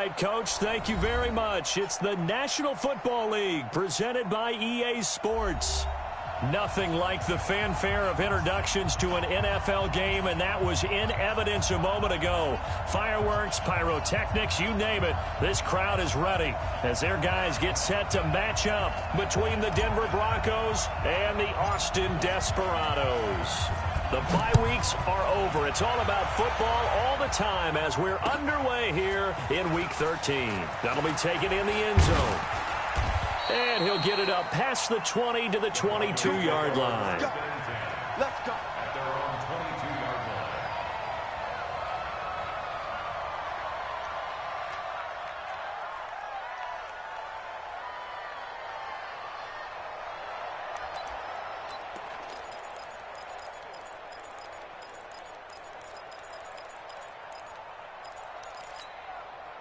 right, Coach. Thank you very much. It's the National Football League presented by EA Sports. Nothing like the fanfare of introductions to an NFL game, and that was in evidence a moment ago. Fireworks, pyrotechnics, you name it. This crowd is ready as their guys get set to match up between the Denver Broncos and the Austin Desperados. The bye weeks are over. It's all about football all the time as we're underway here in Week 13. That'll be taken in the end zone. And he'll get it up past the 20 to the 22-yard line. Let's go. At their own 22-yard line.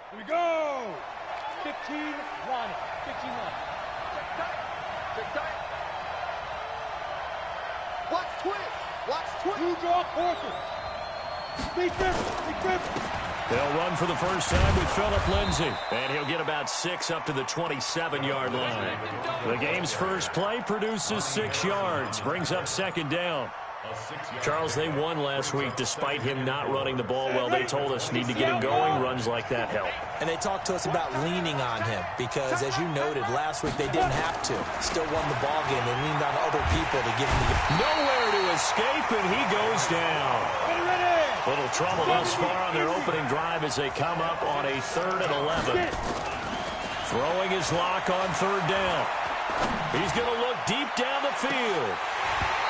Here we go. 15-1. 15-1. Watch twist. Watch twist. Two draw forces. Big grip. They'll run for the first time with Phillip Lindsay. And he'll get about 6 up to the 27-yard line. The game's first play produces 6 yards. Brings up second down. Charles, they won last week despite him not running the ball well. They told us need to get him going. Runs like that help. And they talked to us about leaning on him because, as you noted, last week they didn't have to. Still won the ball game. They leaned on other people to give him the game. Nowhere to escape, and he goes down. Little trouble thus far on their opening drive as they come up on a 3rd and 11. Throwing his lock on 3rd down. He's going to look deep down the field.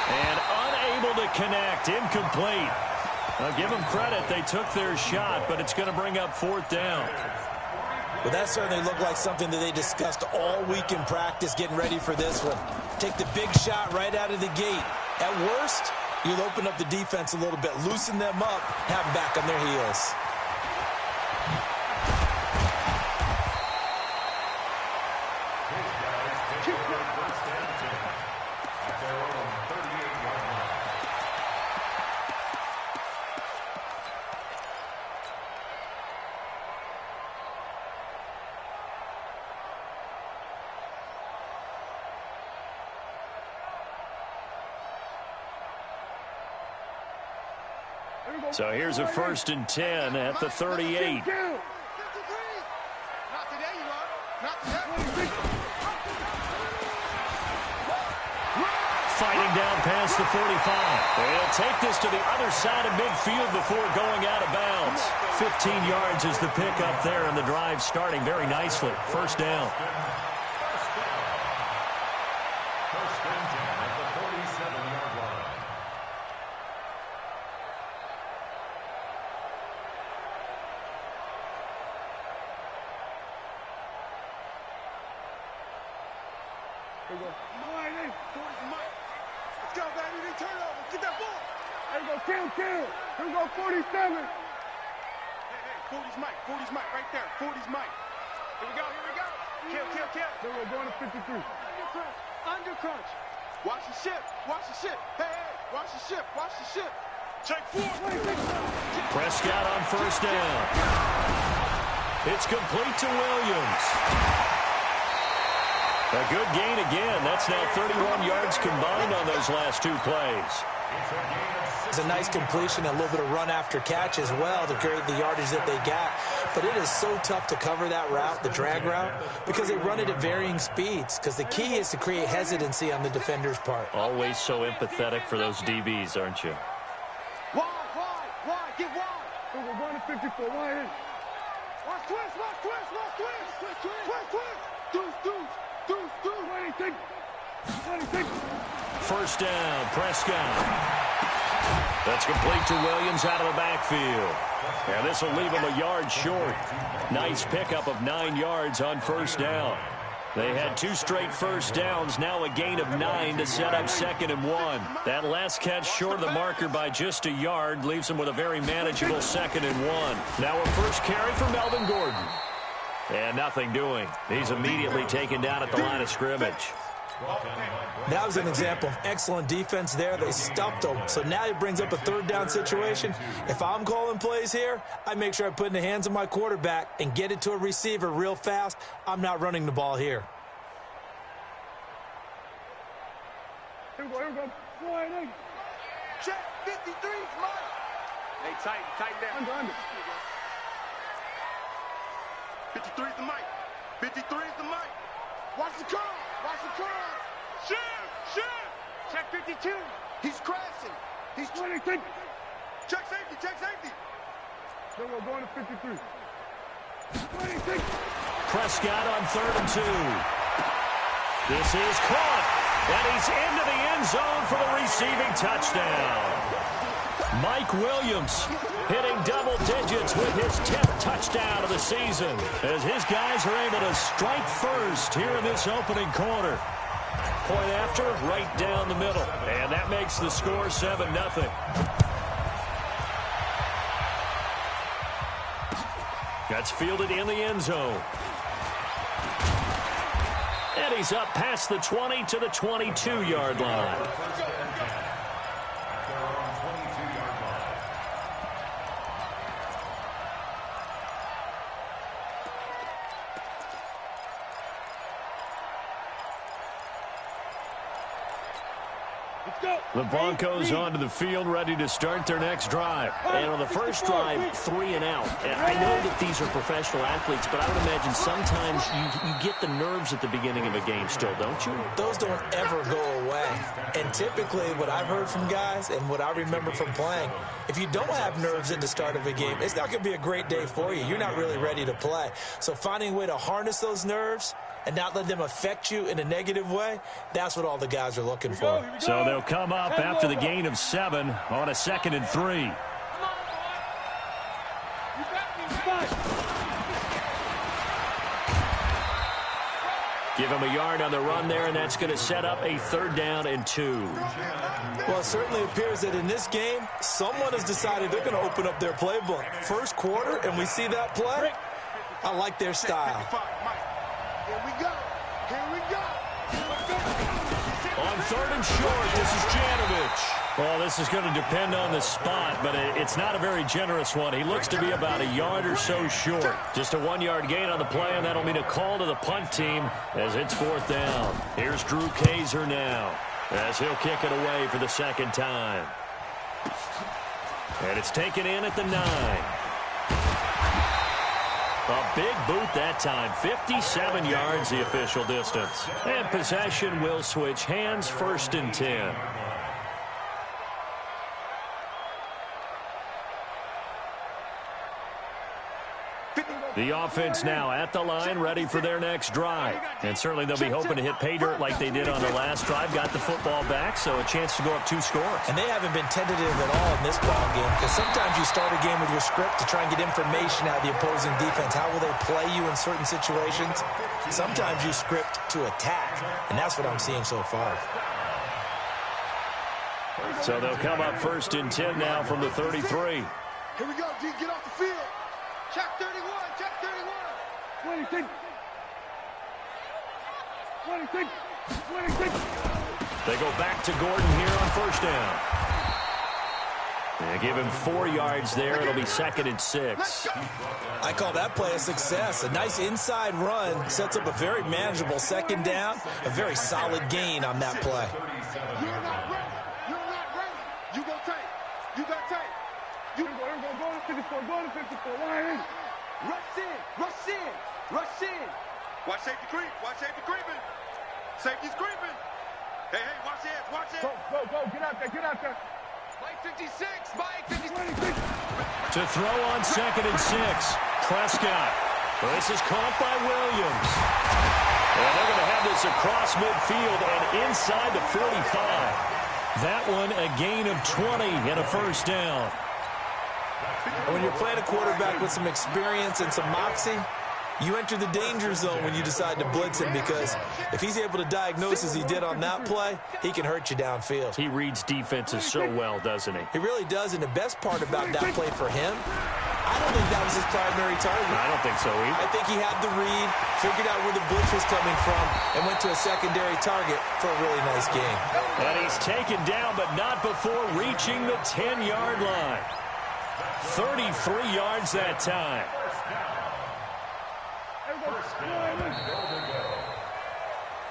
And unable to connect, incomplete. I'll give them credit. They took their shot, but it's going to bring up 4th down. Well, that certainly looked like something that they discussed all week in practice, getting ready for this one. Take the big shot right out of the gate. At worst, you'll open up the defense a little bit, loosen them up, have them back on their heels. So here's a 1st and 10 at the 38. Not today, you are. Not today. Fighting down past the 45. They'll take this to the other side of midfield before going out of bounds. 15 yards is the pickup there, and the drive starting very nicely. 1st down. First and 10 at the 47-yard line. Here we go. Let's go, baby. They turn over. Get that ball. Here we go. Kill. Here we go. 47. Hey, 40's Mike. 40's Mike right there. 40's Mike. Here we go. Kill. Then we're going to 53. Under crunch. Watch the ship. Hey, watch the ship. Check 4. Prescott on 1st down. It's complete to Williams. A good gain again. That's now 31 yards combined on those last 2 plays. It's a nice completion, a little bit of run after catch as well to create the yardage that they got. But it is so tough to cover that route, the drag route, because they run it at varying speeds. Because the key is to create hesitancy on the defender's part. Always so empathetic for those DBs, aren't you? Wide. Get wide. So we're going to 54. Wide in. Watch twist. Deuce. 26. 1st down, Prescott. That's complete to Williams out of the backfield. And this will leave him a yard short. Nice pickup of 9 yards on 1st down. They had 2 straight 1st downs, now a gain of 9 to set up 2nd and 1. That last catch short of the marker by just a yard leaves them with a very manageable 2nd and 1. Now a first carry for Melvin Gordon. And nothing doing. He's immediately taken down at the line of scrimmage. That was an example of excellent defense there. They stuffed them. So now it brings up a third down situation. If I'm calling plays here, I make sure I put it in the hands of my quarterback and get it to a receiver real fast. I'm not running the ball here. Here we go, here we go. Go ahead, hey. Check 53, Mike. Hey, tighten down. Under. 53 is the mic. 53 is the mic. Watch the curl. Watch the curl. Shoot. Check 52. He's crashing. He's 26. Check safety. Here we go, going to 53. 26. Prescott on 3rd and 2. This is caught, and he's into the end zone for the receiving touchdown. Mike Williams hitting double digits with his 10th touchdown of the season as his guys are able to strike first here in this opening quarter. Point after, right down the middle, and that makes the score 7-0. That's fielded in the end zone. And he's up past the 20 to the 22-yard line. The Broncos onto the field, ready to start their next drive. And on the first drive, 3 and out. And I know that these are professional athletes, but I would imagine sometimes you get the nerves at the beginning of a game still, don't you? Those don't ever go away. And typically what I've heard from guys and what I remember from playing, if you don't have nerves at the start of a game, it's not going to be a great day for you. You're not really ready to play. So finding a way to harness those nerves and not let them affect you in a negative way, that's what all the guys are looking for. So they'll come up after the gain of 7 on a 2nd and 3. Give him a yard on the run there, and that's going to set up a 3rd down and 2. Well, it certainly appears that in this game, someone has decided they're going to open up their playbook. First quarter, and we see that play. I like their style. Here we go. On 3rd and short, this is Janovich. Well, this is going to depend on the spot, but it's not a very generous one. He looks to be about a yard or so short. Just a 1-yard gain on the play, and that'll mean a call to the punt team as it's 4th down. Here's Drew Kaiser now as he'll kick it away for the 2nd time. And it's taken in at the 9. A big boot that time. 57 yards the official distance. And possession will switch hands, 1st and 10. The offense now at the line, ready for their next drive. And certainly they'll be hoping to hit pay dirt like they did on the last drive. Got the football back, so a chance to go up 2 scores. And they haven't been tentative at all in this ball game, because sometimes you start a game with your script to try and get information out of the opposing defense. How will they play you in certain situations? Sometimes you script to attack, and that's what I'm seeing so far. So they'll come up 1st and 10 now from the 33. Here we go, D. Get off the field. Check 31. 26. They go back to Gordon here on 1st down. They give him 4 yards there. It'll be 2nd and 6. I call that play a success. A nice inside run sets up a very manageable 2nd down. A very solid gain on that play. You're not ready. You go tight. You got tight. Go to 54. Go to 54. Line in. Rush in. Watch safety creep. Safety's creeping. Hey, watch it. Go. Get out there. Mike 56. 26. To throw on 2nd and 6. Prescott. Well, this is caught by Williams. And they're going to have this across midfield and inside the 45. That one a gain of 20 and a 1st down. When you're playing a quarterback with some experience and some moxie, you enter the danger zone when you decide to blitz him, because if he's able to diagnose as he did on that play, he can hurt you downfield. He reads defenses so well, doesn't he? He really does, and the best part about that play for him I don't think that was his primary target. I don't think so either. I think he had the read, figured out where the blitz was coming from, and went to a secondary target for a really nice game. And he's taken down, but not before reaching the 10-yard line. 33 yards that time.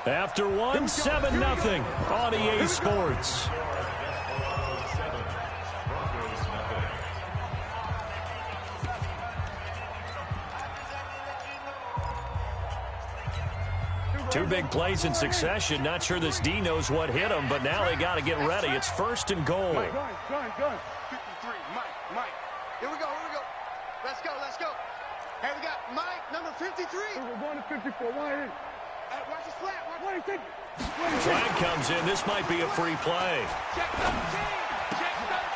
After one, 7-0 on EA Sports. Two big plays in succession. Not sure this D knows what hit him, but now they got to get ready. It's 1st and goal. Gun. 53, Mike. Here we go. Let's go. Hey, we got Mike, number 53. We're going to 54. Why in? Watch the flat. Flag comes in. This might be a free play. Check 13.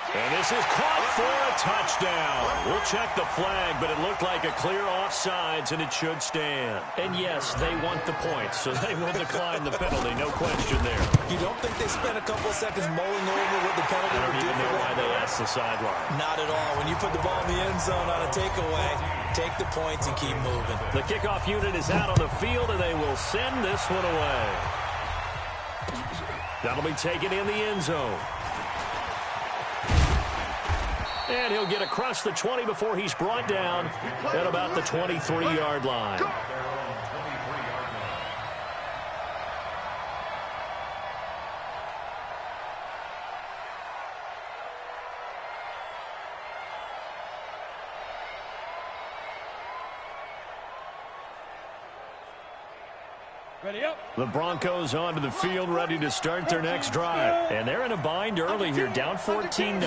And this is caught for a touchdown. We'll check the flag, but it looked like a clear offsides, and it should stand. And yes, they want the points, so they will decline the penalty. No question there. You don't think they spent a couple of seconds mulling over what the penalty I would don't do even for know them? why they asked the sideline. Not at all. When you put the ball in the end zone on a takeaway, take the points and keep moving. The kickoff unit is out on the field, and they will send this one away. That'll be taken in the end zone. And he'll get across the 20 before he's brought down at about the 23-yard line. Ready up. The Broncos onto the field, ready to start their next drive. And they're in a bind early here, down 14-0.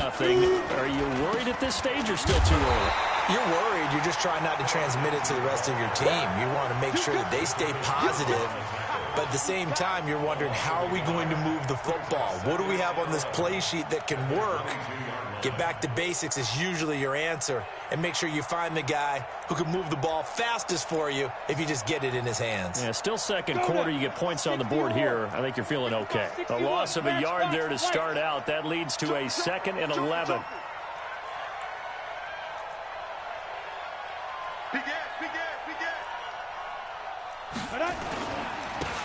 Are you worried at this stage or still too early? You're worried. You're just trying not to transmit it to the rest of your team. You want to make sure that they stay positive. But at the same time, you're wondering, how are we going to move the football? What do we have on this play sheet that can work? Get back to basics is usually your answer. And make sure you find the guy who can move the ball fastest for you if you just get it in his hands. Yeah, still second quarter. You get points on the board here. I think you're feeling okay. A loss of a yard there to start out. That leads to a 2nd and 11.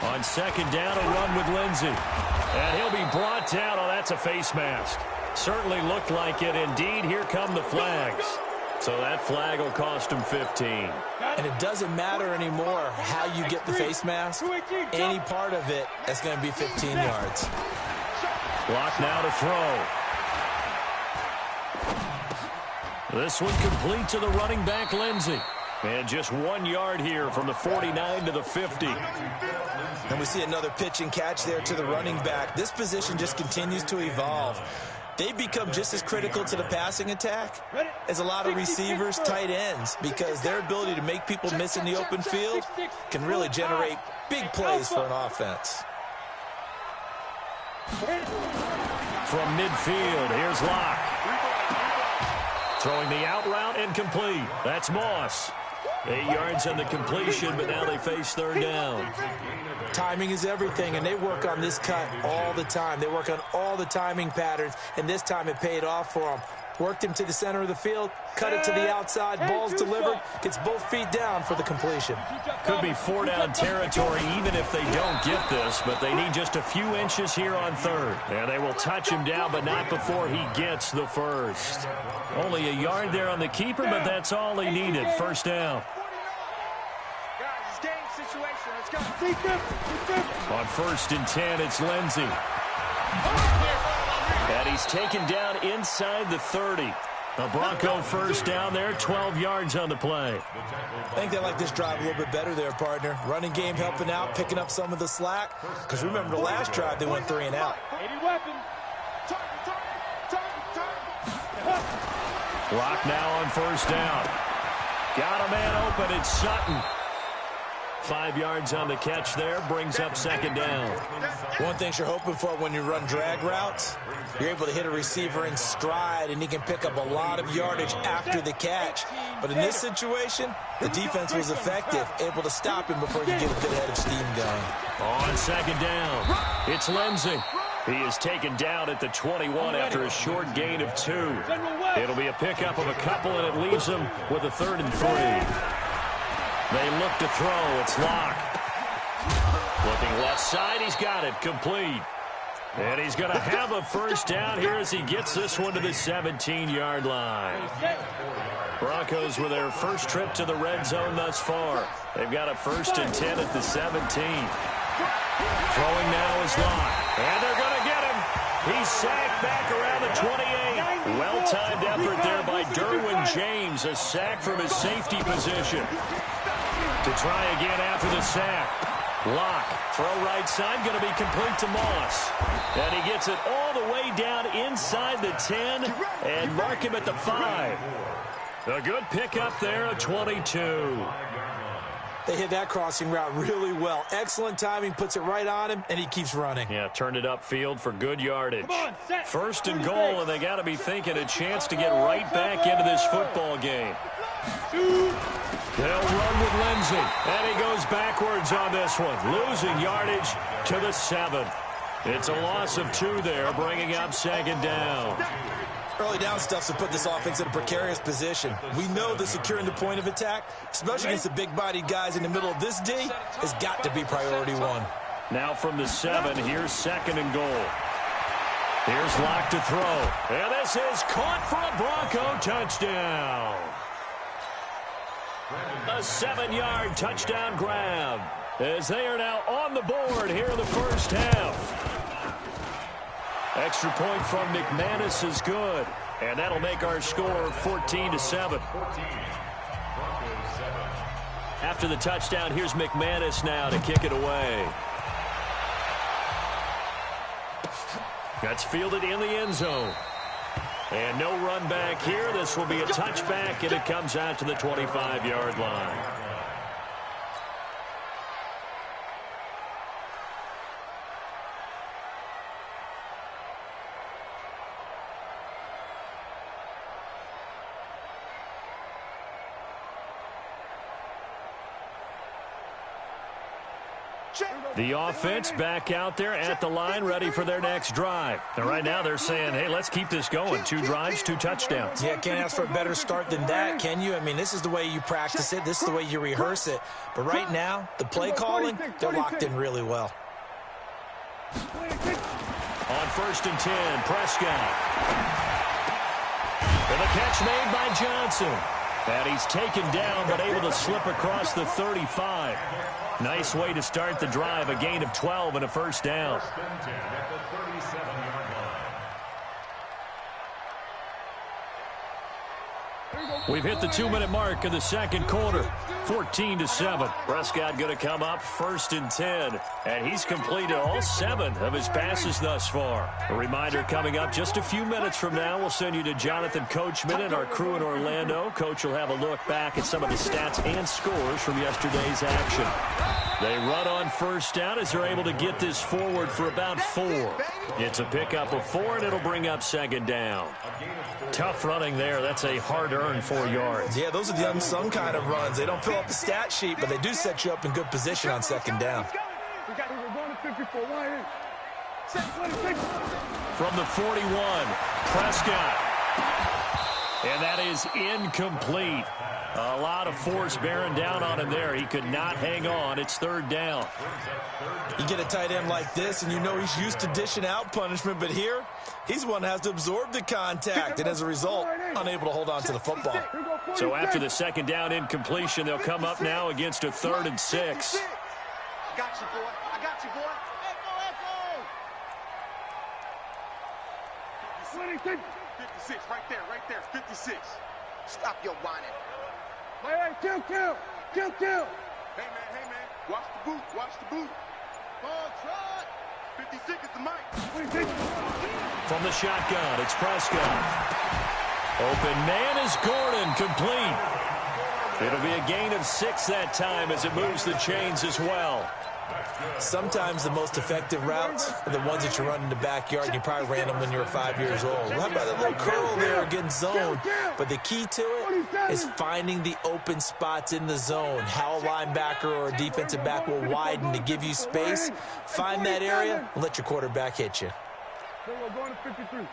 On 2nd down, a run with Lindsey. And he'll be brought down. Oh, that's a face mask. Certainly looked like it. Indeed, here come the flags. So that flag will cost him 15. And it doesn't matter anymore how you get the face mask. Any part of it, that's going to be 15 yards. Block now to throw. This one complete to the running back, Lindsey. And just 1 yard here from the 49 to the 50. And we see another pitch and catch there to the running back. This position just continues to evolve. They become just as critical to the passing attack as a lot of receivers, tight ends, because their ability to make people miss in the open field can really generate big plays for an offense. From midfield, here's Locke. Throwing the out route and complete. That's Moss. 8 yards on the completion, but now they face 3rd down. Timing is everything, and they work on this cut all the time. They work on all the timing patterns, and this time it paid off for them. Worked him to the center of the field, cut it to the outside, ball's delivered, gets both feet down for the completion. Could be 4-down territory even if they don't get this, but they need just a few inches here on 3rd. And they will touch him down, but not before he gets the first. Only a yard there on the keeper, but that's all he needed. 1st down. Guys, game situation. Let's go. On 1st and 10, it's Lindsey. And he's taken down inside the 30. The Bronco 1st down there, 12 yards on the play. I think they like this drive a little bit better there, partner. Running game helping out, picking up some of the slack. Because remember the last drive, they went 3 and out. 80 weapon. Lock now on 1st down. Got a man open. It's Sutton. 5 yards on the catch there, brings up 2nd down. One thing you're hoping for when you run drag routes, you're able to hit a receiver in stride, and he can pick up a lot of yardage after the catch. But in this situation, the defense was effective, able to stop him before he could get a good head of steam going. On 2nd down, it's Lindsey. He is taken down at the 21 after a short gain of 2. It'll be a pickup of a couple, and it leaves him with a 3rd and 3. They look to throw. It's Locke. Looking left side. He's got it. Complete. And he's going to have a first down here as he gets this one to the 17-yard line. Broncos with their first trip to the red zone thus far. They've got a 1st and 10 at the 17. Throwing now is Locke. And they're going to get him. He's sacked back around the 28. Well-timed effort there by Derwin James. A sack from his safety position. To try again after the sack. Locke, throw right side, going to be complete to Moss. And he gets it all the way down inside the 10 and mark him at the 5. A good pickup there, a 22. They hit that crossing route really well. Excellent timing, puts it right on him, and he keeps running. Yeah, turned it upfield for good yardage. 1st and goal, and they got to be thinking a chance to get right back into this football game. They'll run with Lindsey, and he goes backwards on this one, losing yardage to the 7. It's a loss of 2 there, bringing up 2nd down. Early down stuff's to put this offense in a precarious position. We know that securing the point of attack, especially against the big-bodied guys in the middle of this D, has got to be priority 1. Now from the 7, here's 2nd and goal. Here's Locke to throw. And this is caught for a Bronco touchdown. A 7-yard touchdown grab as they are now on the board here in the first half. Extra point from McManus is good, and that'll make our score 14-7. After the touchdown, here's McManus now to kick it away. That's fielded in the end zone. And no run back here. This will be a touchback, and it comes out to the 25-yard line. The offense back out there at the line, ready for their next drive. And right now they're saying, hey, let's keep this going. 2 drives, 2 touchdowns. Yeah, can't ask for a better start than that, can you? I mean, this is the way you practice it. This is the way you rehearse it. But right now, the play calling, they're locked in really well. On 1st and 10, Prescott. And the catch made by Johnson. And he's taken down, but able to slip across the 35. Nice way to start the drive, a gain of 12 and a first down. We've hit the 2-minute mark of the second quarter. 14-7. Prescott going to come up 1st and 10. And he's completed all 7 of his passes thus far. A reminder coming up just a few minutes from now. We'll send you to Jonathan Coachman and our crew in Orlando. Coach will have a look back at some of the stats and scores from yesterday's action. They run on 1st down as they're able to get this forward for about 4. It's a pickup of 4, and it'll bring up 2nd down. Tough running there. That's a hard-earned 4 yards. Yeah, those are the unsung kind of runs. They don't fill up the stat sheet, but they do set you up in good position on 2nd down. From the 41, Prescott. And that is incomplete. A lot of force bearing down on him there. He could not hang on. It's 3rd down. You get a tight end like this, and you know he's used to dishing out punishment, but here, he's one that has to absorb the contact, and as a result, unable to hold on to the football. So after the 2nd down incompletion, they'll come up now against a 3rd and 6. I got you, boy. I got you, boy. Echo, echo. 56, right there, 56. Stop your whining. Hey, kill. Hey, man. Watch the boot. Ball trot. 56 is the mic. From the shotgun, it's Prescott. Open man is Gordon, complete. It'll be a gain of 6 that time as it moves the chains as well. Sometimes the most effective routes are the ones that you run in the backyard, and you probably ran them when you were 5 years old. How about that little curl there against zone? But the key to it is finding the open spots in the zone. How a linebacker or a defensive back will widen to give you space. Find that area and let your quarterback hit you. We're going to 53.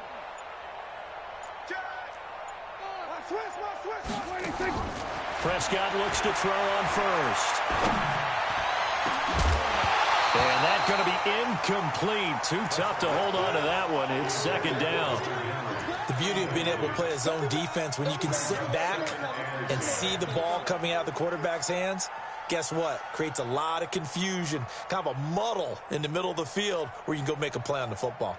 Prescott looks to throw on first. And that's going to be incomplete. Too tough to hold on to that one. It's second down. The beauty of being able to play a zone defense when you can sit back and see the ball coming out of the quarterback's hands, guess what? Creates a lot of confusion, kind of a muddle in the middle of the field where you can go make a play on the football.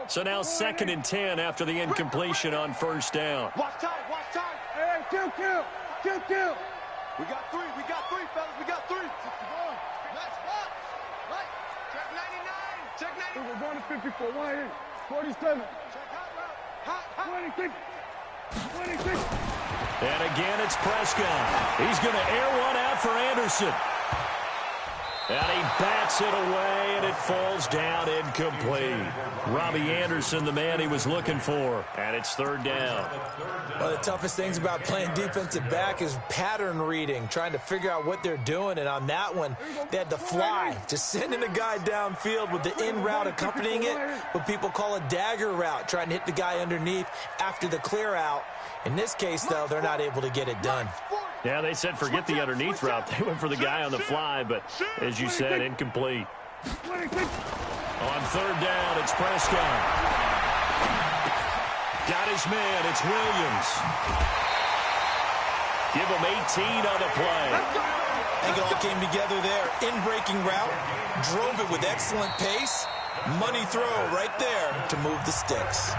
So now 2nd and 10 after the incompletion on first down. Watch time, watch time. Hey, kill. We got three, fellas, we got three. Let's watch. Right. Check 99. We're going to 54. 47. Check hot route. 26. And again, it's Prescott. He's going to air one out for Anderson. And he bats it away, and it falls down incomplete. Robbie Anderson, the man he was looking for. And it's 3rd down. One of the toughest things about playing defensive back is pattern reading, trying to figure out what they're doing. And on that one, they had to fly, just sending a guy downfield with the in route accompanying it, what people call a dagger route, trying to hit the guy underneath after the clear out. In this case, though, they're not able to get it done. Yeah, they said forget the underneath route. They went for the guy on the fly, but as you said, incomplete. On 3rd down, it's Prescott. Got his man, it's Williams. Give him 18 on the play. I think it all came together there. In-breaking route, drove it with excellent pace. Money throw right there to move the sticks.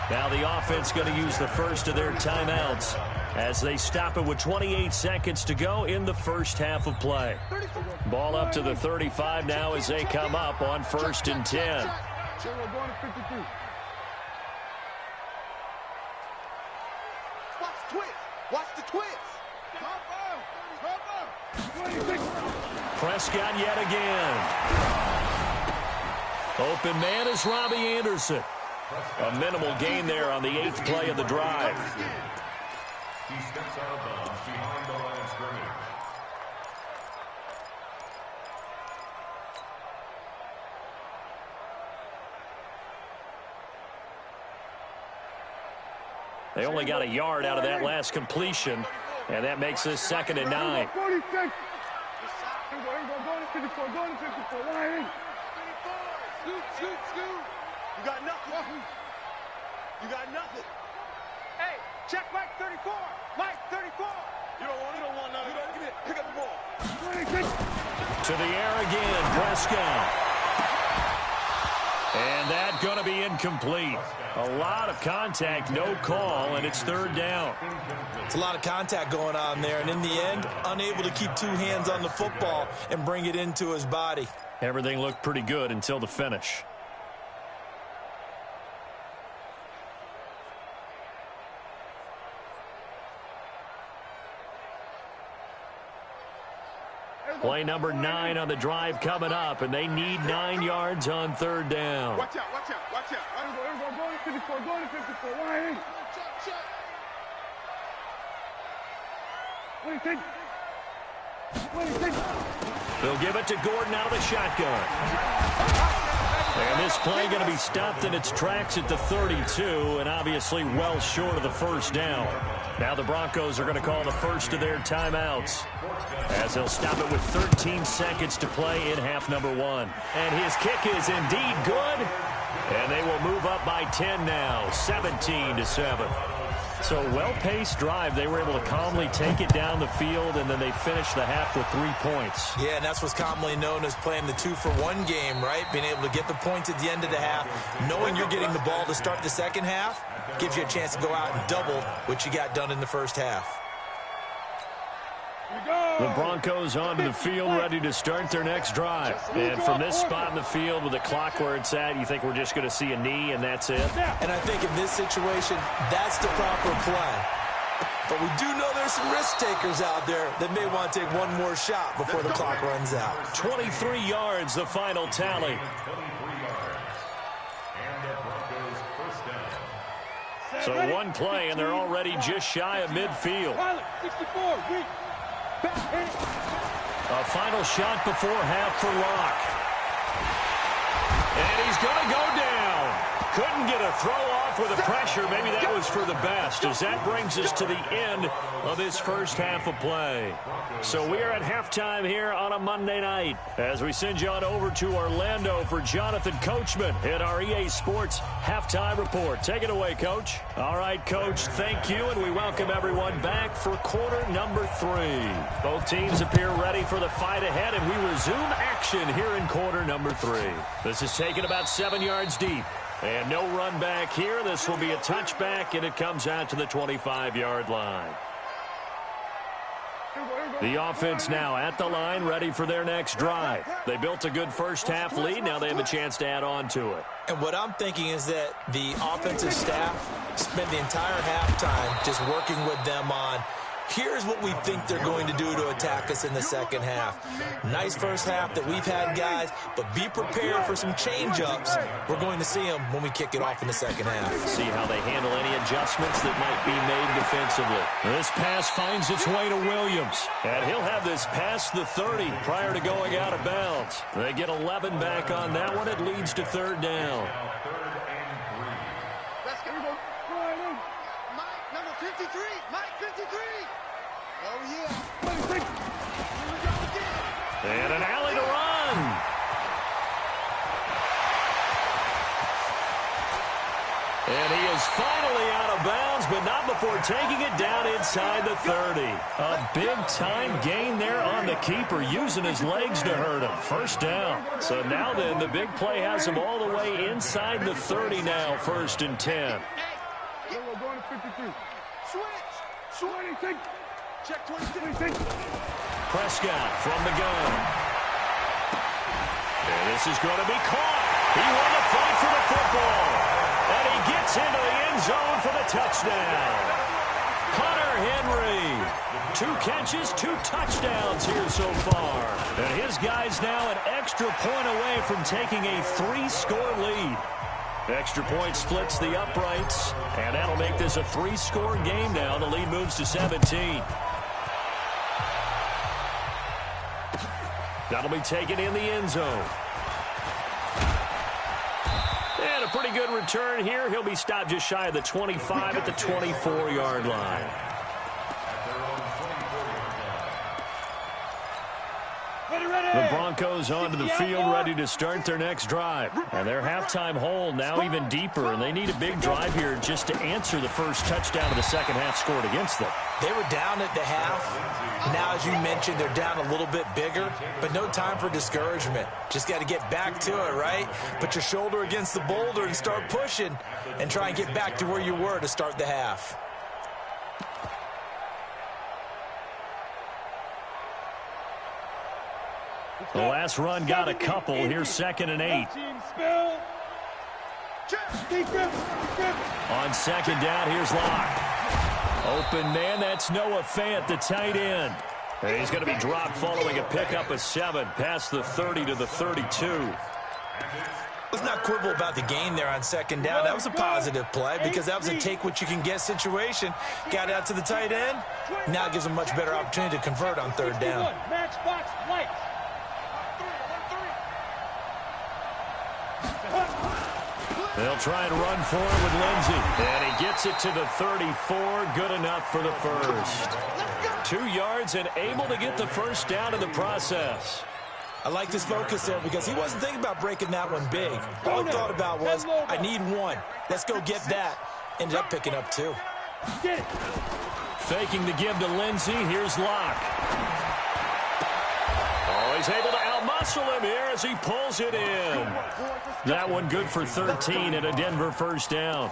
Now the offense going to use the first of their timeouts as they stop it with 28 seconds to go in the first half of play. Ball up to the 35 now as they come up on 1st and 10. We're going to 53. Watch the twist. Watch the twist. 26. Prescott yet again. Open man is Robbie Anderson. A minimal gain there on the 8th play of the drive. He steps out of bounds behind the line of scrimmage. They only got a yard out of that last completion, and that makes this 2nd and 9. 46. We're going to 54. Going to 54. Scoot. You got nothing. You got nothing. Hey, check Mike 34. Mike 34. You don't want nothing. Give it. Pick up the ball. 26. To the air again, Prescott. And that's going to be incomplete. A lot of contact, no call, and it's 3rd down. It's a lot of contact going on there, and in the end, unable to keep 2 hands on the football and bring it into his body. Everything looked pretty good until the finish. Play number 9 on the drive coming up, and they need 9 yards on 3rd down. Watch out. Going to 54. Going to 54. 26. 26. They'll give it to Gordon out of the shotgun. And this play going to be stopped in its tracks at the 32, and obviously well short of the 1st down. Now the Broncos are going to call the first of their timeouts, as they'll stop it with 13 seconds to play in half number 1. And his kick is indeed good, and they will move up by 10 now, 17-7. So well-paced drive. They were able to calmly take it down the field, and then they finished the half with 3 points. Yeah, and that's what's commonly known as playing the 2-for-1 game, right? Being able to get the points at the end of the half, knowing you're getting the ball to start the second half, gives you a chance to go out and double what you got done in the first half. The Broncos onto the field, ready to start their next drive. And from this spot in the field with the clock where it's at, you think we're just going to see a knee and that's it? And I think in this situation, that's the proper play. But we do know there's some risk takers out there that may want to take one more shot before the clock runs out. 23 yards, the final tally. 23 yards. And the Broncos first down. So one play, and they're already just shy of midfield. 64, weak. A final shot before half for Locke. And he's going to go down. Couldn't get a throw off with the pressure. Maybe that was for the best, as that brings us to the end of this first half of play. So we are at halftime here on a Monday night as we send you on over to Orlando for Jonathan Coachman in our EA Sports Halftime Report. Take it away, Coach. All right, Coach, thank you, and we welcome everyone back for quarter number 3. Both teams appear ready for the fight ahead, and we resume action here in quarter number 3. This is taken about 7 yards deep. And no run back here. This will be a touchback, and it comes out to the 25-yard line. The offense now at the line, ready for their next drive. They built a good first-half lead. Now they have a chance to add on to it. And what I'm thinking is that the offensive staff spent the entire halftime just working with them on, here's what we think they're going to do to attack us in the second half. Nice first half that we've had, guys, but be prepared for some change-ups. We're going to see them when we kick it off in the second half. See how they handle any adjustments that might be made defensively. This pass finds its way to Williams, and he'll have this past the 30 prior to going out of bounds. They get 11 back on that one. It leads to third down. Let's go. Mike, number 53. Mike, 53. Oh, yeah. And an alley to run. And he is finally out of bounds, but not before taking it down inside the 30. A big-time gain there on the keeper, using his legs to hurt him. First down. So now then, the big play has him all the way inside the 30 now, 1st and 10. We're going to 53. Switch. 26. Check 26. Prescott from the gun. And this is going to be caught. He won the fight for the football. And he gets into the end zone for the touchdown. Hunter Henry. 2 catches, 2 touchdowns here so far. And his guy's now an extra point away from taking a 3-score lead. Extra point splits the uprights, and that'll make this a 3-score game now. The lead moves to 17. That'll be taken in the end zone. And a pretty good return here. He'll be stopped just shy of the 25 at the 24-yard line. The Broncos onto the field, ready to start their next drive. And their halftime hole now even deeper, and they need a big drive here just to answer the first touchdown of the second half scored against them. They were down at the half. Now, as you mentioned, they're down a little bit bigger, but no time for discouragement. Just got to get back to it, right? Put your shoulder against the boulder and start pushing and try and get back to where you were to start the half. The last run got a couple. Here's 2nd and 8. On second down, here's Locke. Open man, that's Noah Fant, the tight end. And he's going to be dropped following a pickup of 7 past the 30 to the 32. Let's not quibble about the gain there on second down. That was a positive play because that was a take-what-you-can-get situation. Got out to the tight end. Now it gives them much better opportunity to convert on third down. Matchbox lights. They'll try and run for it with Lindsey. And he gets it to the 34. Good enough for the first. 2 yards and able to get the first down in the process. I like this focus there because he wasn't thinking about breaking that one big. All he thought about was, I need 1. Let's go get that. Ended up picking up 2. Get it. Faking the give to Lindsey. Here's Locke. Oh, he's able to outmuscle him here as he pulls it in. That one good for 13 and a Denver first down.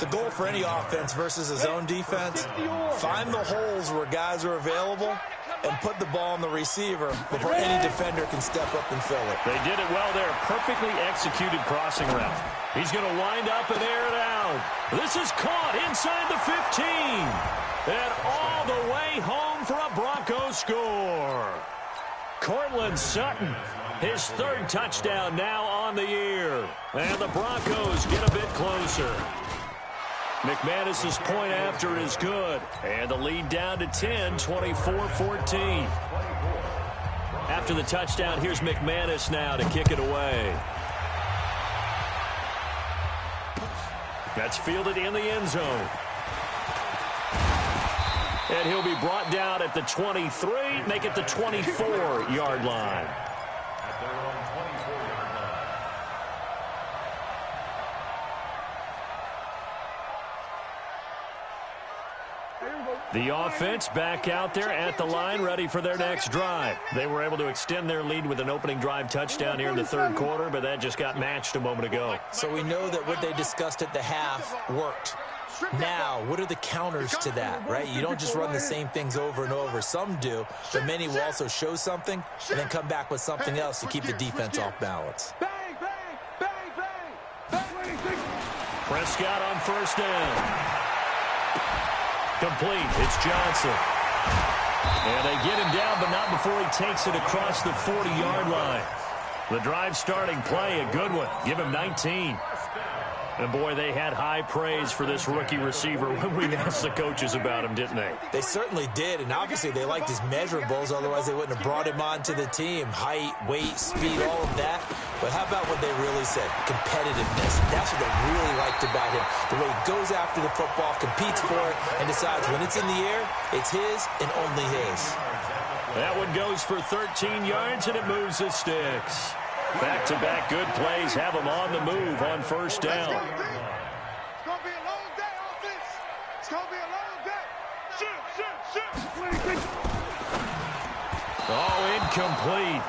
The goal for any offense versus a zone defense, find the holes where guys are available and put the ball on the receiver before any defender can step up and fill it. They did it well there. Perfectly executed crossing route. He's going to wind up and air it out. This is caught inside the 15. And all the way home for a Broncos score. Cortland Sutton, his 3rd touchdown now on the year. And the Broncos get a bit closer. McManus's point after is good. And the lead down to 10, 24-14. After the touchdown, here's McManus now to kick it away. That's fielded in the end zone. And he'll be brought down at the 23, make it the 24-yard line. At their own 24-yard line. The offense back out there at the line, ready for their next drive. They were able to extend their lead with an opening drive touchdown here in the third quarter, but that just got matched a moment ago. So we know that what they discussed at the half worked. Now, what are the counters to that, right? You don't just run the same things over and over. Some do, but many will also show something and then come back with something else to keep the defense off balance. Bang, bang, bang, bang, bang. Prescott on first down. Complete. It's Johnson. And they get him down, but not before he takes it across the 40-yard line. The drive starting play, a good one. Give him 19. And, boy, they had high praise for this rookie receiver when we asked the coaches about him, didn't they? They certainly did, and obviously they liked his measurables, otherwise they wouldn't have brought him onto the team. Height, weight, speed, all of that. But how about what they really said? Competitiveness. That's what they really liked about him. The way he goes after the football, competes for it, and decides when it's in the air, it's his and only his. That one goes for 13 yards, and it moves the sticks. Back-to-back good plays have them on the move on first down. It's going to be a long day, offense. It's going to be a long day. Shoot. Oh, incomplete.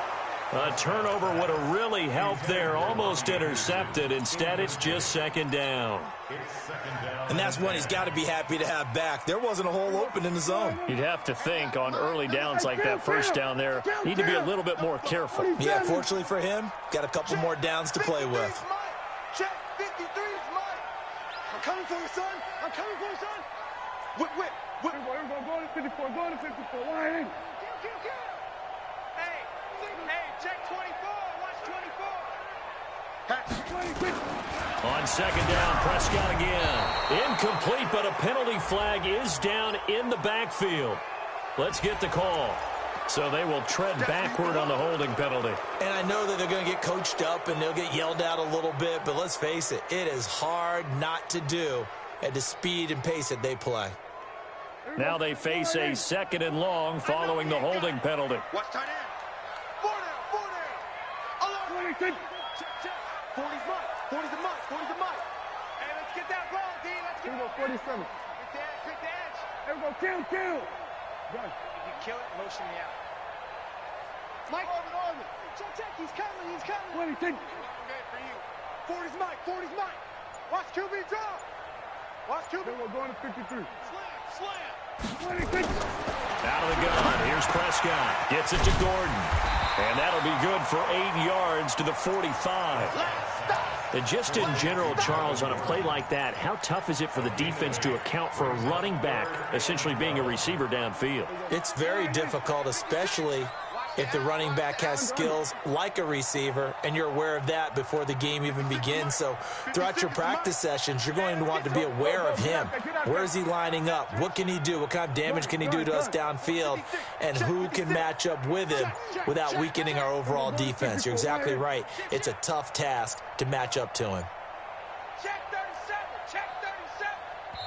A turnover would have really helped there. Almost intercepted. Instead, it's just second down. And that's one he's got to be happy to have back. There wasn't a hole open in the zone. You'd have to think on early downs like that first down there, need to be a little bit more careful. Yeah, fortunately for him, got a couple more downs to play with. Check, 53 is mine. I'm coming for you, son. I'm coming for you, son. Whip. Go to 54. Go to 54. Line. Kill. Hey, check 24. Watch 24. On second down, Prescott again. Incomplete, but a penalty flag is down in the backfield. Let's get the call. So they will tread backward on the holding penalty. And I know that they're going to get coached up and they'll get yelled at a little bit, but let's face it, it is hard not to do at the speed and pace that they play. Now they face a second and long following the holding penalty. Watch tight end. 4 down. 40's mine. 40's a mine. Hey, let's get that ball, D. Let's get it. 47. Quick the edge. Here we go. Kill. Done. You kill it, motion me out. Mike, Arvin. Check. He's coming. 26. Okay, for you. 40's mine. Watch QB drop. Watch QB. Then we're going to 53. Slam. 26. Out of the gun. Here's Prescott. Gets it to Gordon. And that'll be good for 8 yards to the 45. And just in general, Charles, on a play like that, how tough is it for the defense to account for a running back essentially being a receiver downfield? It's very difficult, especially if the running back has skills like a receiver, and you're aware of that before the game even begins. So throughout your practice sessions, you're going to want to be aware of him. Where is he lining up? What can he do? What kind of damage can he do to us downfield? And who can match up with him without weakening our overall defense? You're exactly right. It's a tough task to match up to him. Check 37.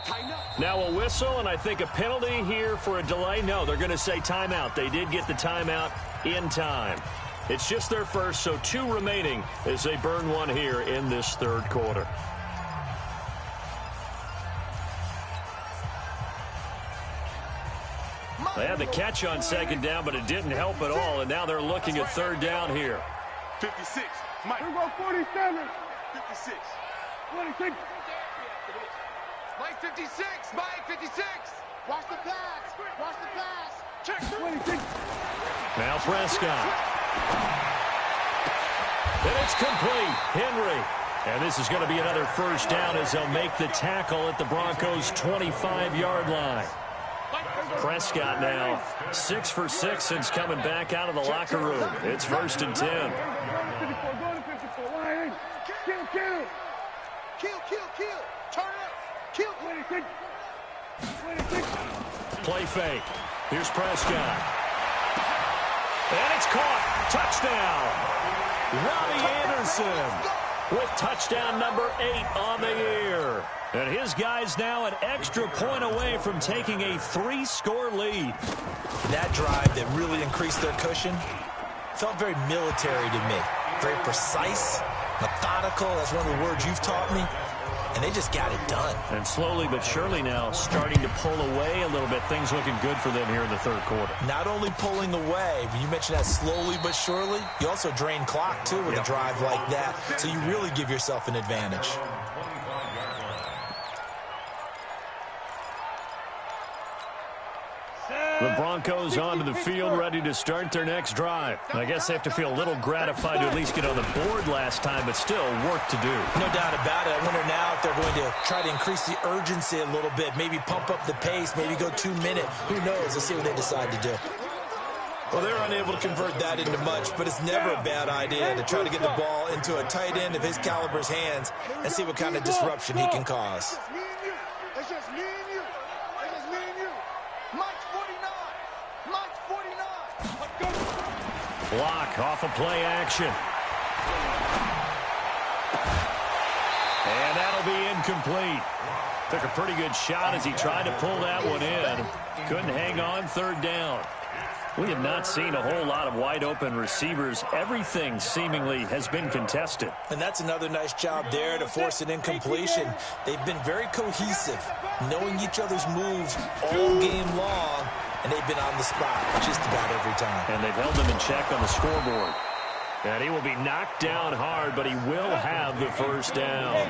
Tighten up. Now a whistle, and I think a penalty here for a delay. No, they're going to say timeout. They did get the timeout in time. It's just their first, so 2 remaining as they burn one here in this third quarter. They had the catch on second down, but it didn't help at all, and now they're looking at third down here. 56. Mike. Here we go. 47. 56. 26. Mike 56. Mike 56. Watch the pass. Check 26. Now Prescott. And it's complete. Henry. And this is going to be another first down as they'll make the tackle at the Broncos' 25-yard line. Prescott now 6 for 6 since coming back out of the locker room. It's 1st and 10. Go to 54. Line. Kill. Kill. Turn up. Play fake. Here's Prescott. And it's caught. Touchdown. Robbie Anderson with touchdown number 8 on the year. And his guys now an extra point away from taking a 3-score lead. That drive that really increased their cushion felt very military to me. Very precise, methodical. That's one of the words you've taught me. And they just got it done. And slowly but surely now starting to pull away a little bit. Things looking good for them here in the third quarter. Not only pulling away, but you mentioned that slowly but surely. You also drain clock, too, with a drive like that. So you really give yourself an advantage. The Broncos onto the field, ready to start their next drive. I guess they have to feel a little gratified to at least get on the board last time, but still work to do. No doubt about it. I wonder now if they're going to try to increase the urgency a little bit, maybe pump up the pace, maybe go 2 minute. Who knows? Let's see what they decide to do. Well, they're unable to convert that into much, but it's never a bad idea to try to get the ball into a tight end of his caliber's hands and see what kind of disruption he can cause. It's just me and you. It's just me and you. Mike's 49. Mike's 49. Let's go. Block off of play action. And that'll be incomplete. Took a pretty good shot as he tried to pull that one in. Couldn't hang on third down. We have not seen a whole lot of wide-open receivers. Everything seemingly has been contested. And that's another nice job there to force an incompletion. They've been very cohesive, knowing each other's moves all game long, and they've been on the spot just about every time. And they've held them in check on the scoreboard. And he will be knocked down hard, but he will have the first down.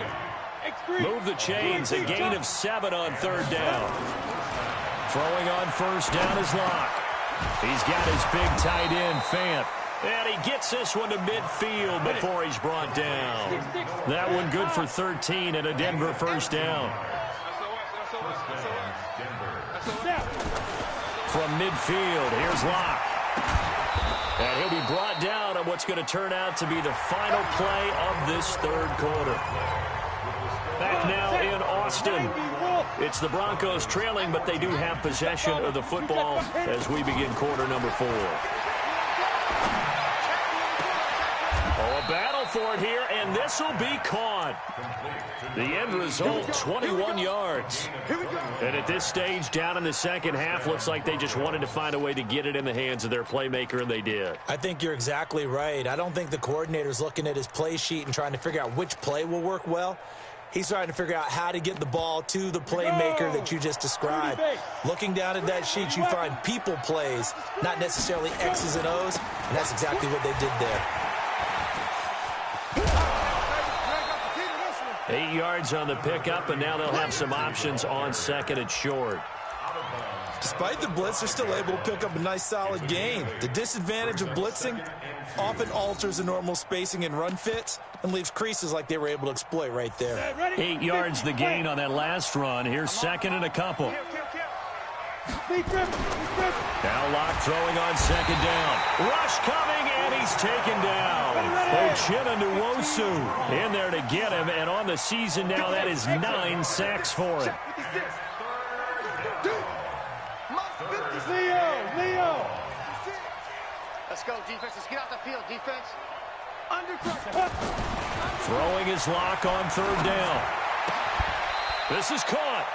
Move the chains, a gain of 7 on third down. Throwing on first down is Locke. He's got his big tight end, Fant. And he gets this one to midfield before he's brought down. That one good for 13 and a Denver first down. From midfield, here's Locke. And he'll be brought down on what's going to turn out to be the final play of this third quarter. Back now in Austin. It's the Broncos trailing, but they do have possession of the football as we begin quarter number 4. Oh, a battle for it here, and this will be caught. The end result, 21 yards. And at this stage, down in the second half, looks like they just wanted to find a way to get it in the hands of their playmaker, and they did. I think you're exactly right. I don't think the coordinator's looking at his play sheet and trying to figure out which play will work well. He's trying to figure out how to get the ball to the playmaker that you just described. Looking down at that sheet, you find people plays, not necessarily X's and O's, and that's exactly what they did there. 8 yards on the pickup, and now they'll have some options on second and short. Despite the blitz, they're still able to pick up a nice solid gain. The disadvantage of blitzing often alters the normal spacing and run fits and leaves creases like they were able to exploit right there. 8 yards the gain on that last run. Here's second and a couple. Now Locke throwing on second down. Rush coming, and he's taken down. Uchenna Nwosu in there to get him, and on the season now, that is 9 sacks for him. Leo. Let's go, defense. Let's get out the field, defense. Throwing his Locke on third down. This is caught.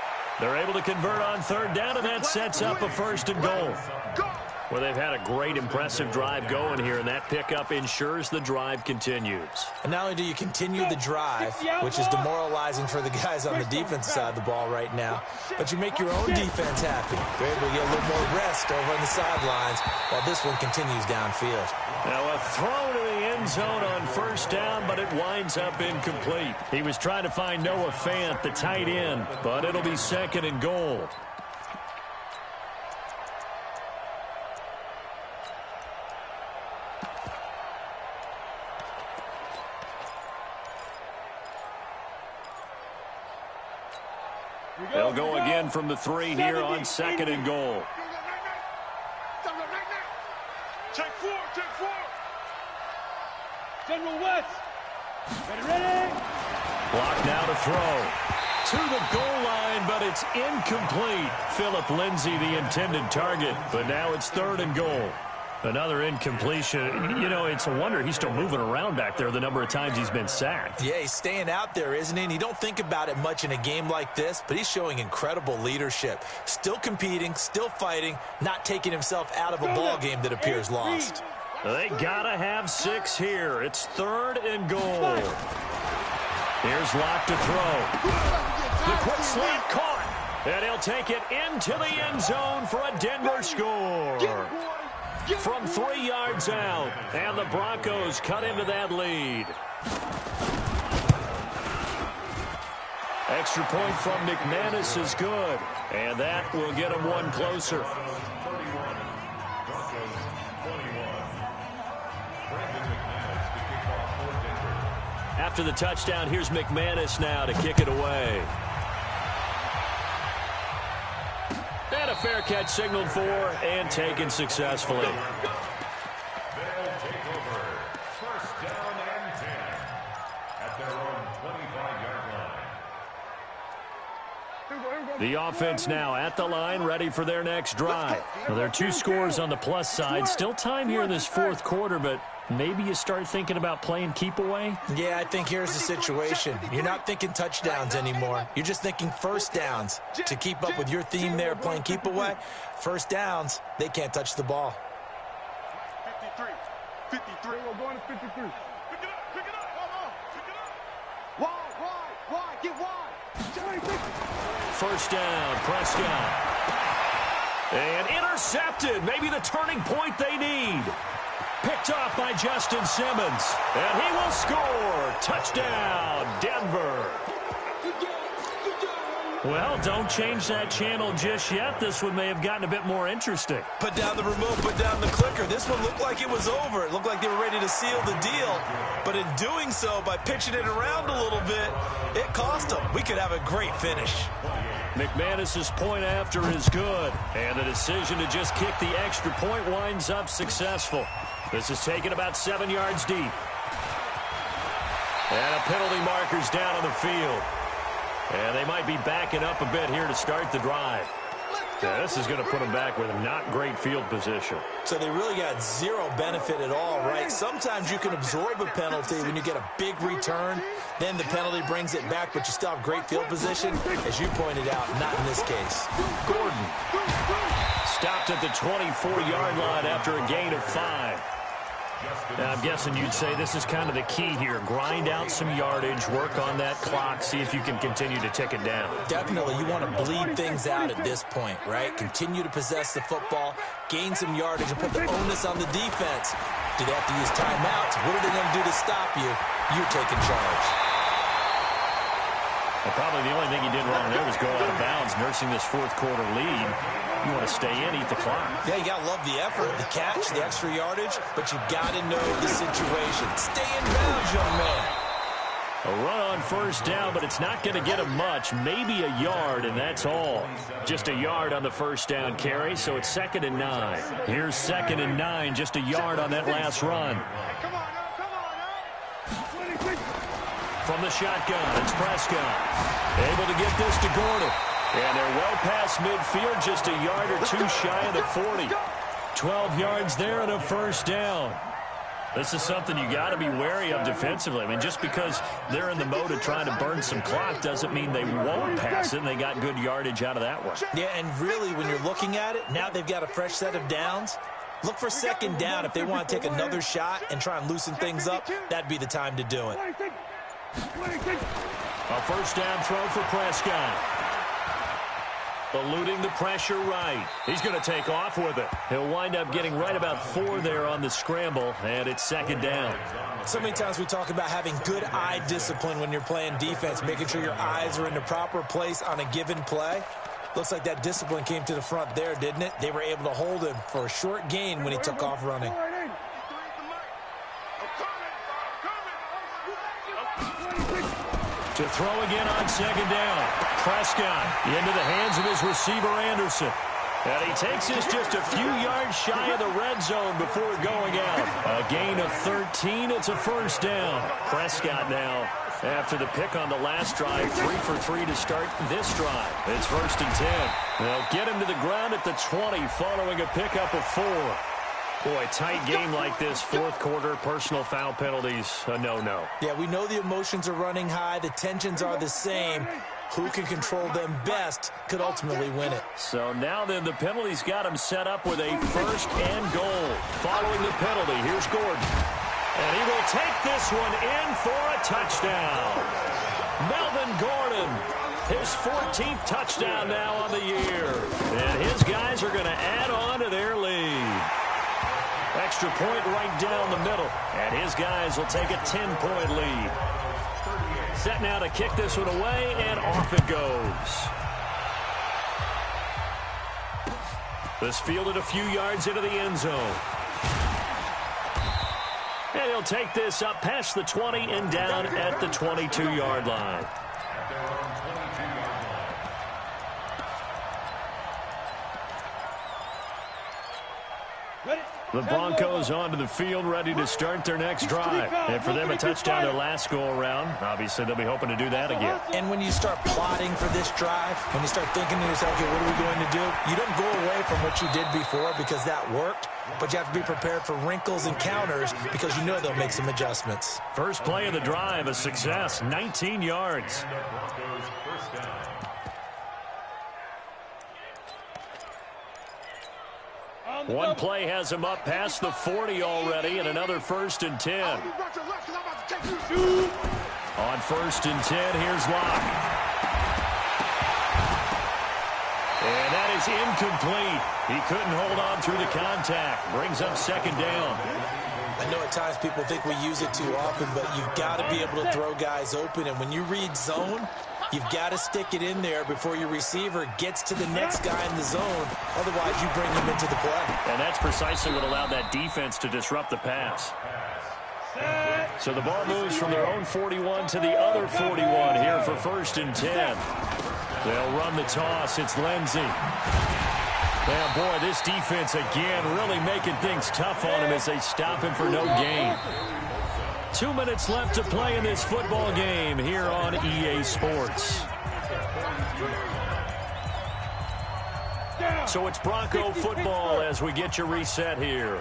They're able to convert on third down, and that sets up a first and goal. Well, they've had a great, impressive drive going here, and that pickup ensures the drive continues. And not only do you continue the drive, which is demoralizing for the guys on the defensive side of the ball right now, but you make your own defense happy. They're able to get a little more rest over on the sidelines while this one continues downfield. Now a throw to the end zone on first down, but it winds up incomplete. He was trying to find Noah Fant, the tight end, but it'll be second and goal. They'll go again from the 3 here on second and goal. Check 4. General West. Ready. Block now to throw. to the goal line, but it's incomplete. Philip Lindsay, the intended target, but now it's 3rd and goal. Another incompletion. You know, it's a wonder he's still moving around back there the number of times he's been sacked. Yeah, he's staying out there, isn't he? And you don't think about it much in a game like this, but he's showing incredible leadership. Still competing, still fighting, not taking himself out of a ball game that appears lost. They gotta have 6 here. It's 3rd and goal. Here's Locke to throw. The quick slant caught. And he'll take it into the end zone for a Denver score. From 3 yards out, and the Broncos cut into that lead. Extra point from McManus is good, and that will get him one closer. After the touchdown, here's McManus now to kick it away. And a fair catch signaled for and taken successfully. They'll take over. 1st down and 10 at their own 25-yard line. The offense now at the line, ready for their next drive. Well, there are 2 scores on the plus side. Still time here in this 4th quarter, but maybe you start thinking about playing keep away? Yeah, I think here's the situation. You're not thinking touchdowns anymore. You're just thinking 1st downs. To keep up with your theme there, playing keep away, 1st downs, they can't touch the ball. 53. We're going to 53. Pick it up. Pick it up. Pick it up. Wide. Get wide. 1st down, Prescott. And intercepted. Maybe the turning point they need. Picked off by Justin Simmons. And he will score. Touchdown, Denver. Well, don't change that channel just yet. This one may have gotten a bit more interesting. Put down the remote, put down the clicker. This one looked like it was over. It looked like they were ready to seal the deal. But in doing so, by pitching it around a little bit, it cost them. We could have a great finish. McManus's point after is good. And the decision to just kick the extra point winds up successful. This is taken about 7 yards deep. And a penalty marker's down on the field. And they might be backing up a bit here to start the drive. Yeah, this is going to put them back with a not great field position. So they really got zero benefit at all, right? Sometimes you can absorb a penalty when you get a big return. Then the penalty brings it back, but you still have great field position. As you pointed out, not in this case. Gordon stopped at the 24-yard line after a gain of 5. Now, I'm guessing you'd say this is kind of the key here. Grind out some yardage, work on that clock, see if you can continue to tick it down. Definitely. You want to bleed things out at this point, right? Continue to possess the football, gain some yardage, and put the onus on the defense. Do they have to use timeouts? What are they going to do to stop you? You're taking charge. Well, probably the only thing he did wrong there was go out of bounds, nursing this 4th quarter lead. You want to stay in, eat the clock. Yeah, you got to love the effort, the catch, the extra yardage, but you got to know the situation. Stay in bounds, young man. A run on 1st down, but it's not going to get him much. Maybe a yard, and that's all. Just a yard on the 1st down carry, so it's 2nd and 9. Here's 2nd and 9, just a yard on that last run. Come on, From the shotgun, it's Prescott. Able to get this to Gordon. And they're well past midfield, just a yard or 2 shy of the 40. 12 yards there and a 1st down. This is something you got to be wary of defensively. I mean, just because they're in the mode of trying to burn some clock doesn't mean they won't pass it, and they got good yardage out of that one. Yeah, and really, when you're looking at it, now they've got a fresh set of downs. Look for 2nd down. If they want to take another shot and try and loosen things up, that'd be the time to do it. A 1st down throw for Prescott. Eluding the pressure right. He's going to take off with it. He'll wind up getting right about 4 there on the scramble, and it's 2nd down. So many times we talk about having good eye discipline when you're playing defense, making sure your eyes are in the proper place on a given play. Looks like that discipline came to the front there, didn't it? They were able to hold him for a short gain when he took off running. To throw again on 2nd down. Prescott into the hands of his receiver, Anderson. And he takes this just a few yards shy of the red zone before going out. A gain of 13. It's a 1st down. Prescott now After the pick on the last drive, 3 for 3 to start this drive. It's 1st and 10. They'll get him to the ground at the 20 following a pickup of 4. Boy, tight game like this, fourth quarter, personal foul penalties, a no-no. Yeah, we know the emotions are running high. The tensions are the same. Who can control them best could ultimately win it. So now then, the penalty's got him set up with a 1st and goal. Following the penalty, here's Gordon. And he will take this one in for a touchdown. Melvin Gordon, his 14th touchdown now on the year. And his guys are going to add on to their lead. Extra point right down the middle. And his guys will take a 10-point lead. Set now to kick this one away, and off it goes. This fielded a few yards into the end zone. And he'll take this up past the 20 and down at the 22-yard line. The Broncos onto the field, ready to start their next drive. And for them, a touchdown their last go-around. Obviously, they'll be hoping to do that again. And when you start plotting for this drive, when you start thinking to yourself, okay, what are we going to do? You don't go away from what you did before because that worked, but you have to be prepared for wrinkles and counters because you know they'll make some adjustments. First play of the drive, a success, 19 yards. One play has him up past the 40 already, and another 1st and 10. On 1st and 10, here's Locke. And that is incomplete. He couldn't hold on through the contact. Brings up 2nd down. I know at times people think we use it too often, but you've got to be able to throw guys open. And when you read zone, you've got to stick it in there before your receiver gets to the next guy in the zone. Otherwise, you bring him into the play. And that's precisely what allowed that defense to disrupt the pass. So the ball moves from their own 41 to the other 41 here for 1st and 10. They'll run the toss. It's Lindsey. Yeah, boy, this defense again really making things tough on him as they stop him for no gain. 2 minutes left to play in this football game here on EA Sports. So it's Bronco football as we get you reset here.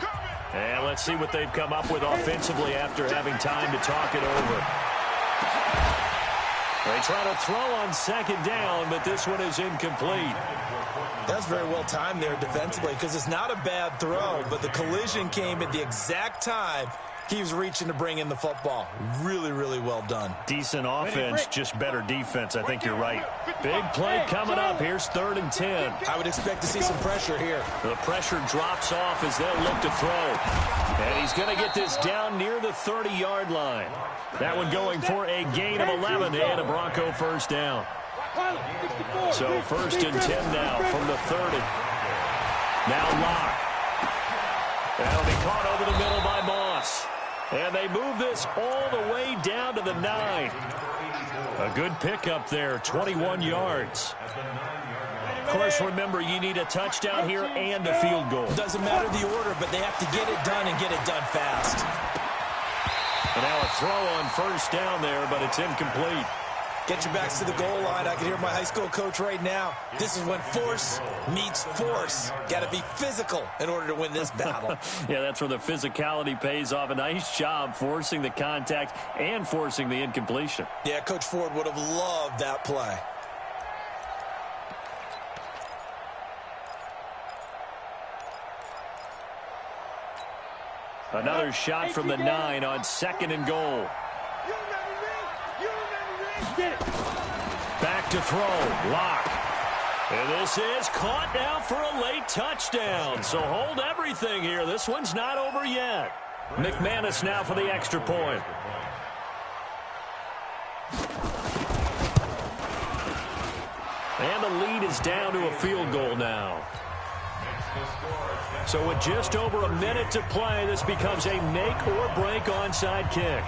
And let's see what they've come up with offensively after having time to talk it over. They try to throw on 2nd down, but this one is incomplete. That's very well timed there defensively because it's not a bad throw, but the collision came at the exact time he was reaching to bring in the football. Really, really well done. Decent offense, just better defense. I think you're right. Big play coming up. Here's 3rd and 10. I would expect to see some pressure here. The pressure drops off as they'll look to throw. And he's going to get this down near the 30-yard line. That one going for a gain of 11 and a Bronco 1st down. So 1st and 10 now from the 30. Now Locke. That'll be caught over the middle by Moss. And they move this all the way down to the 9. A good pickup there, 21 yards. Of course, remember, you need a touchdown here and a field goal. Doesn't matter the order, but they have to get it done and get it done fast. And now a throw on 1st down there, but it's incomplete. Get your backs to the goal line. I can hear my high school coach right now. This is when force meets force. Got to be physical in order to win this battle. Yeah, that's where the physicality pays off. A nice job forcing the contact and forcing the incompletion. Yeah, Coach Ford would have loved that play. Another shot from the 9 on 2nd and goal. Back to throw. Locke. And this is caught now for a late touchdown. So hold everything here. This one's not over yet. McManus now for the extra point. And the lead is down to a field goal now. So with just over a minute to play, this becomes a make-or-break onside kick.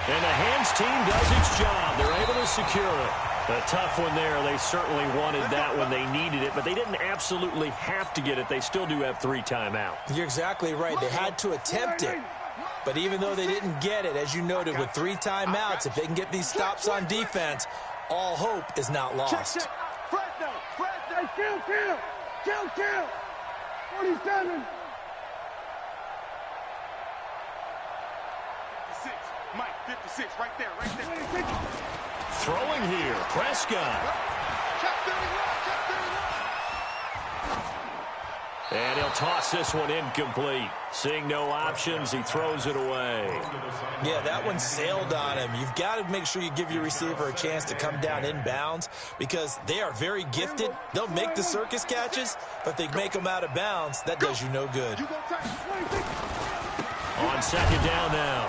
And the hands team does its job. They're able to secure it. A tough one there. They certainly wanted that when they needed it, but they didn't absolutely have to get it. They still do have 3 timeouts. You're exactly right. They had to attempt it, But even though they didn't get it, as you noted, with 3 timeouts, if they can get these stops on defense, all hope is not lost. FrEdDyP. Kill. 47. 56. Mike, 56. Right there. Throwing here, Prescott. Check 31. And he'll toss this one incomplete. Seeing no options, he throws it away. Yeah, that one sailed on him. You've got to make sure you give your receiver a chance to come down inbounds because they are very gifted. They'll make the circus catches, but if they make them out of bounds, that does you no good. On second down now,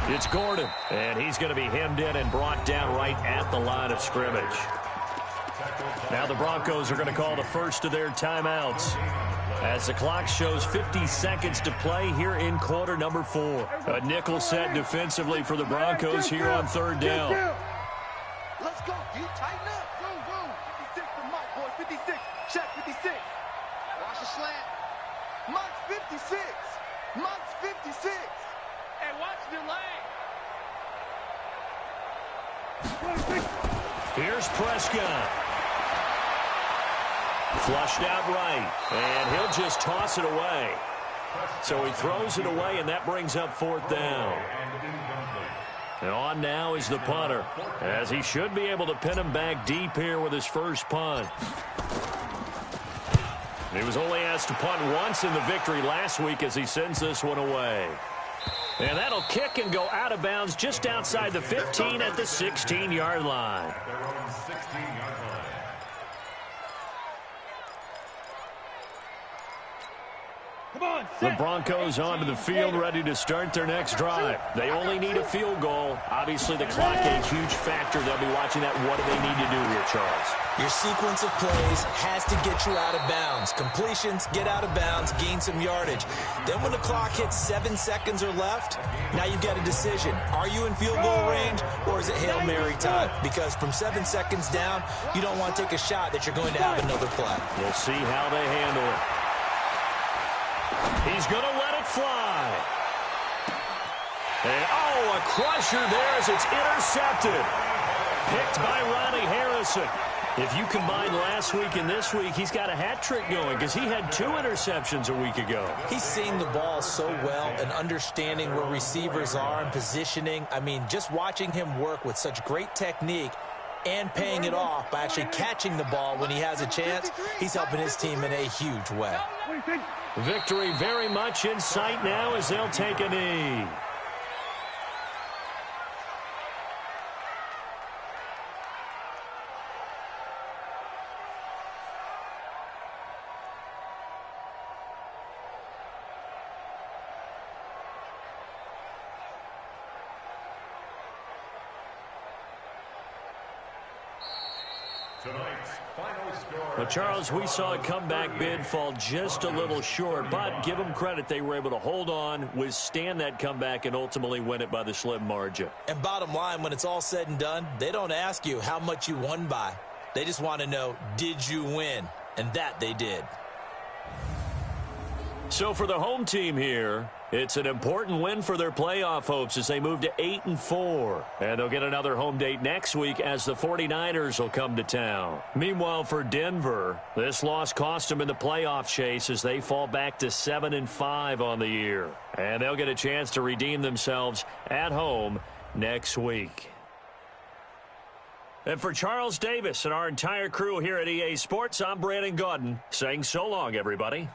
it's Gordon. And he's going to be hemmed in and brought down right at the line of scrimmage. Now the Broncos are going to call the first of their timeouts, as the clock shows 50 seconds to play here in quarter number 4. A nickel set defensively for the Broncos here on third down. Let's go, D. Tighten up. Go. 56 to Mike, boys. 56. Check 56. Watch the slant. Mike's 56. Mike's 56. Hey, watch the lane. Here's Prescott. Flushed out right, and he'll just toss it away. So he throws it away, and that brings up fourth down. And on now is the punter, as he should be able to pin him back deep here with his first punt. He was only asked to punt once in the victory last week as he sends this one away. And that'll kick and go out of bounds just outside the 15 at the 16-yard line. The Broncos onto the field, ready to start their next drive. They only need a field goal. Obviously, the clock a huge factor. They'll be watching that. What do they need to do here, Charles? Your sequence of plays has to get you out of bounds. Completions, get out of bounds, gain some yardage. Then when the clock hits 7 seconds or left, now you've got a decision. Are you in field goal range, or is it Hail Mary time? Because from 7 seconds down, you don't want to take a shot that you're going to have another play. We'll see how they handle it. He's going to let it fly. And, a crusher there as it's intercepted. Picked by Ronnie Harrison. If you combine last week and this week, he's got a hat trick going because he had 2 interceptions a week ago. He's seeing the ball so well and understanding where receivers are and positioning. I mean, just watching him work with such great technique and paying it off by actually catching the ball when he has a chance, he's helping his team in a huge way. Victory very much in sight now as they'll take a knee. But, Charles, we saw a comeback bid fall just a little short, but give them credit. They were able to hold on, withstand that comeback, and ultimately win it by the slim margin. And bottom line, when it's all said and done, they don't ask you how much you won by. They just want to know, did you win? And that they did. So for the home team here, it's an important win for their playoff hopes as they move to 8-4. And they'll get another home date next week as the 49ers will come to town. Meanwhile, for Denver, this loss cost them in the playoff chase as they fall back to 7-5 on the year. And they'll get a chance to redeem themselves at home next week. And for Charles Davis and our entire crew here at EA Sports, I'm Brandon Gaudin saying so long, everybody.